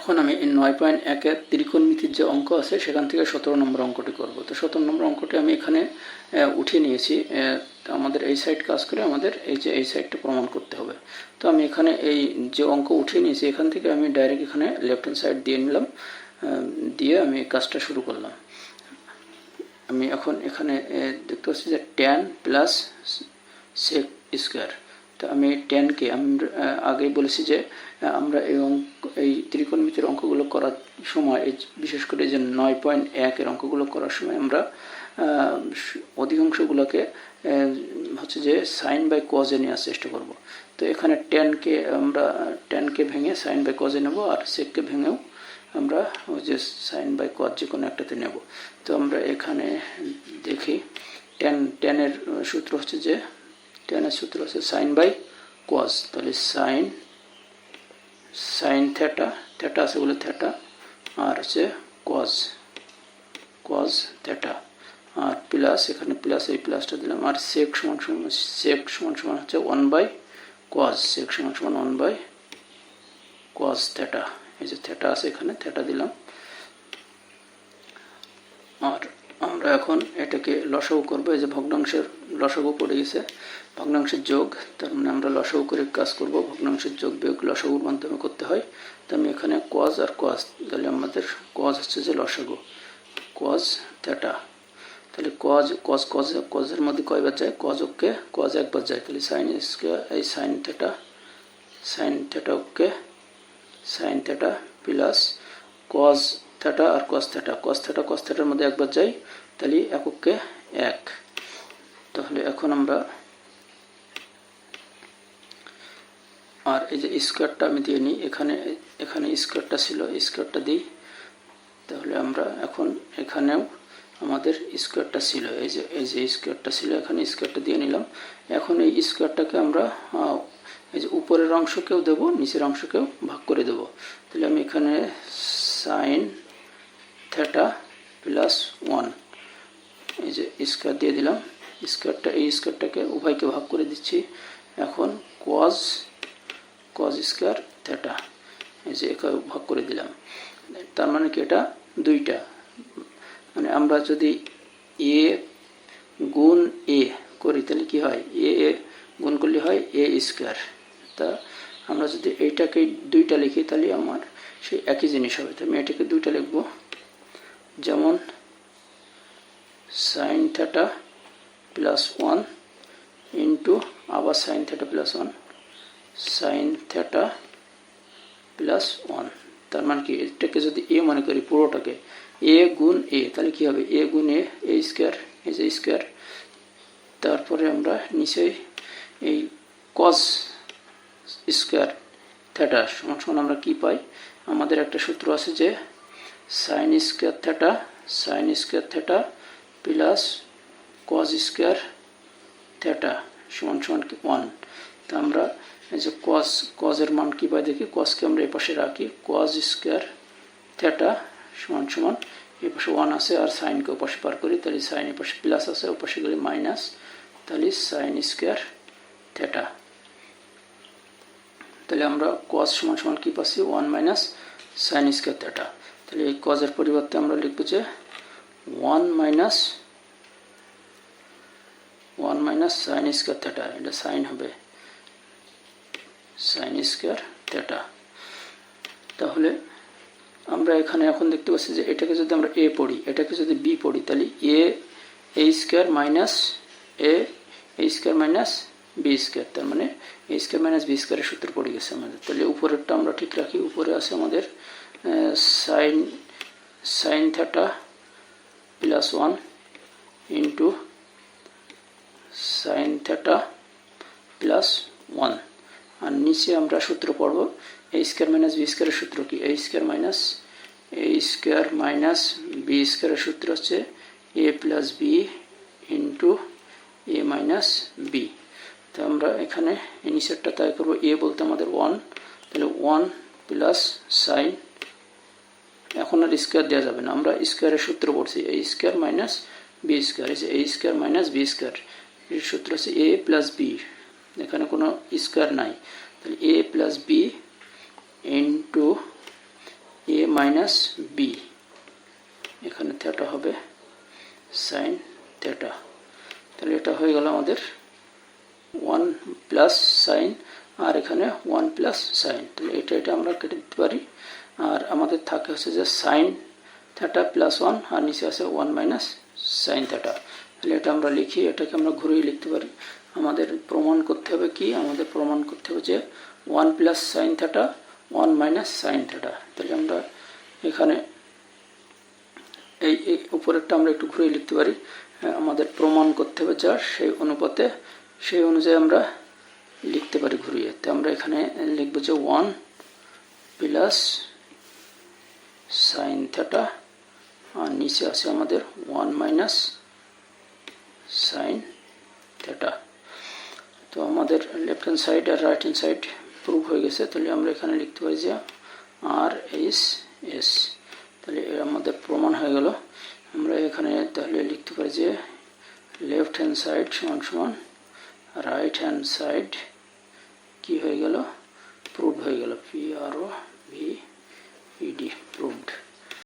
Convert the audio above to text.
এখন আমি এই 9.1-এর ত্রিকোণমিতির যে অঙ্ক আছে সেখান থেকে 17 নম্বর অঙ্কটি করব। তো 17 নম্বর অঙ্কটি আমি এখানে উঠিয়ে নিয়েছি। আমাদের এই সাইড কাজ করে আমাদের এই সাইডটা প্রমাণ করতে হবে। তো আমি এখানে এই যে অঙ্ক উঠিয়ে নিয়েছি এখান থেকে আমি ডাইরেক্ট এখানে লেফট হ্যান্ড সাইড দিয়ে নিলাম, দিয়ে আমি কাজটা শুরু করলাম। আমি এখন এখানে দেখতে পাচ্ছি যে tan প্লাস sec স্কোয়ার। তো আমি ট্যানকে আমরা আগেই বলেছি যে আমরা এই ত্রিকোণমিতির অঙ্কগুলো করার সময় বিশেষ করে যে 9.1-এর অঙ্কগুলো করার সময় আমরা অধিকাংশগুলোকে হচ্ছে যে সাইন বাই কজে নেওয়ার চেষ্টা করব। তো এখানে ট্যানকে ভেঙে সাইন বাই কজে নেব, আর সেককে ভেঙেও আমরা ওই যে সাইন বাই কজ যে কোনো একটাতে নেব। তো আমরা এখানে দেখি ট্যানের সূত্র হচ্ছে যে সাইন বাই কজ। তাহলে সাইন থ্যাটা আছে বলে থ্যাটা, আর হচ্ছে কজ থ্যাটা, আর প্লাস এখানে প্লাস এই প্লাসটা দিলাম, আর সেক সমান হচ্ছে 1/cos, সেক সমান 1/cos থ্যাটা। এই যে থ্যাটা আছে এখানে থ্যাটা দিলাম। আর আমরা এখন এটাকে লসাগু করবো। এই যে ভগ্নাংশের লসাগু পড়ে গেছে, ভগ্নাংশের যোগ, তার মানে আমরা লসাগু করে কাজ করব। ভগ্নাংশের যোগ বিয়োগ লসাগুর মাধ্যমে করতে হয়। তো আমি এখানে কজ আর কজ, তাহলে আমাদের কজ হচ্ছে যে লসাগু কজ থ্যাটা। তাহলে কজের মধ্যে কয়বার যায়? কজ একবার যায়। তাহলে সাইন স্কোয়ার এই সাইন থ্যাটা প্লাস কজ থ্যাটা আর কজ থ্যাটার মধ্যে একবার যাই, তাহলে এককে 1। তাহলে এখন আমরা আর এই যে স্কোয়ারটা আমি দিয়ে নিই, এখানে স্কোয়ারটা ছিল, স্কোয়ারটা দিই। তাহলে আমরা এখন এখানেও আমাদের স্কোয়ারটা ছিল, এই যে স্কোয়ারটা ছিল, এখানে স্কোয়ারটা দিয়ে নিলাম। এখন এই স্কোয়ারটাকে আমরা এই যে উপরের অংশকেও দেব, নিচের অংশকেও ভাগ করে দেব। তাহলে আমি এখানে সাইন থ্যাটা প্লাস 1 এই যে স্কোয়ার দিয়ে দিলাম। এই স্কোয়ারটাকে উভয়কে ভাগ করে দিচ্ছি। এখন কজ স্কোয়ার থ্যাটা এই যে একে ভাগ করে দিলাম। তার মানে কি এটা দুইটা, মানে আমরা যদি এ গুণ এ করি তাহলে কি হয়? এ গুণ করলে হয় এ স্কোয়ার। তা আমরা যদি এইটাকে দুইটা লিখি তাহলে আমার সেই একই জিনিস হবে। তো আমি এটাকে দুইটা লিখব, যেমন সাইন থ্যাটা প্লাস 1 ইন্টু আবার sign theta plus 1 sign theta plus 1। তার মানে কি এটাকে যদি এ মনে করি পুরোটাকে এ গুণ এ, তাহলে কি হবে? এ গুণ এ স্কোয়ার, এই যে স্কোয়ার। তারপরে আমরা নিচে এই কজ স্কোয়ার থ্যাটা সমান আমরা কি পাই? আমাদের একটা সূত্র আছে যে sine square theta plus cos square theta সমান 1। তা আমরা এই যে কজের মান কী পাই দেখি, কজকে আমরা এই পাশে রাখি, কজ স্কোয়ার থ্যাটা সমান এই পাশে 1 আছে, আর সাইনকে ও পাশে পার করি, তাহলে সাইন এই পাশে প্লাস আছে, ও পাশে গেলে মাইনাস, তাহলে সাইন স্কোয়ার থ্যাটা। তাহলে আমরা কজ সমান কী পাচ্ছি? 1 মাইনাস সাইন স্কোয়ার থ্যাটা। তাহলে এই কজের পরিবর্তে আমরা লিখব যে 1 মাইনাস সাইন স্কোয়ার থ্যাটা, এটা সাইন হবে সাইন স্কোয়ার থ্যাটা। তাহলে আমরা এখানে এখন দেখতে পাচ্ছি যে এটাকে যদি আমরা এ পড়ি, এটাকে যদি বি পড়ি, তাহলে এ স্কোয়ার মাইনাস বি স্কোয়ার, তার মানে এ স্কোয়ার মাইনাস বি স্কোয়ারের সূত্র পড়ে গেছে আমাদের। তাহলে উপরেরটা আমরা ঠিক রাখি, উপরে আছে আমাদের sine theta plus 1 into sine theta plus 1, আর নিচে আমরা সূত্র পড়ব এ স্কোয়ার মাইনাস বি স্কোয়ারের সূত্র কি? এ স্কোয়ার মাইনাস বি স্কোয়ারের সূত্র হচ্ছে এ প্লাস বি ইন্টু এ মাইনাস বি। তো আমরা এখানে এই নিচেরটা তাই করবো, এ বলতে আমাদের 1, তাহলে 1 প্লাস সাইন, এখন আর স্কোয়ার দেওয়া যাবে না, আমরা স্কোয়ারের সূত্র পড়ছি এ স্কোয়ার মাইনাস বি স্কোয়ার। এই যে এ স্কোয়ার মাইনাস বি স্কোয়ার এর সূত্র হচ্ছে এ প্লাস বি, এখানে কোনো স্কোয়ার নাই, তাহলে A plus B into minus B, এখানে থিটা হবে সাইন থিটা। তাহলে এটা হয়ে গেল আমাদের 1 প্লাস সাইন, আর এখানে 1 প্লাস সাইন। তাহলে এটা আমরা কেটে দিতে পারি। আর আমাদের থাকে হচ্ছে যে সাইন থিটা প্লাস 1, আর নিচে আছে 1 মাইনাস সাইন থিটা। তাহলে এটা আমরা লিখি, এটাকে আমরা ঘুরিয়ে লিখতে পারি। আমাদের প্রমাণ করতে হবে কি, আমাদের প্রমাণ করতে হবে যে 1 plus sine theta 1 minus sine theta. তাহলে আমরা এখানে এই উপরেরটা আমরা একটু ঘুরিয়ে লিখতে পারি। আমাদের প্রমাণ করতে হবে যা, সেই অনুযায়ী আমরা লিখতে পারি ঘুরিয়ে। তো আমরা এখানে লিখবো যে 1 প্লাস সাইন থিটা, আর নিচে আছে আমাদের 1 মাইনাস সাইন থিটা। তো আমাদের লেফট হ্যান্ড সাইড আর রাইট হ্যান্ড সাইড প্রুভ হয়ে গেছে। তাহলে আমরা এখানে লিখতে পারি যে আর এস। তাহলে আমাদের প্রমাণ হয়ে গেল। আমরা এখানে তাহলে লিখতে পারি যে লেফট হ্যান্ড সাইড সমান সমান রাইট হ্যান্ড সাইড কি হয়ে গেল, প্রুভ হয়ে গেল, PROVE।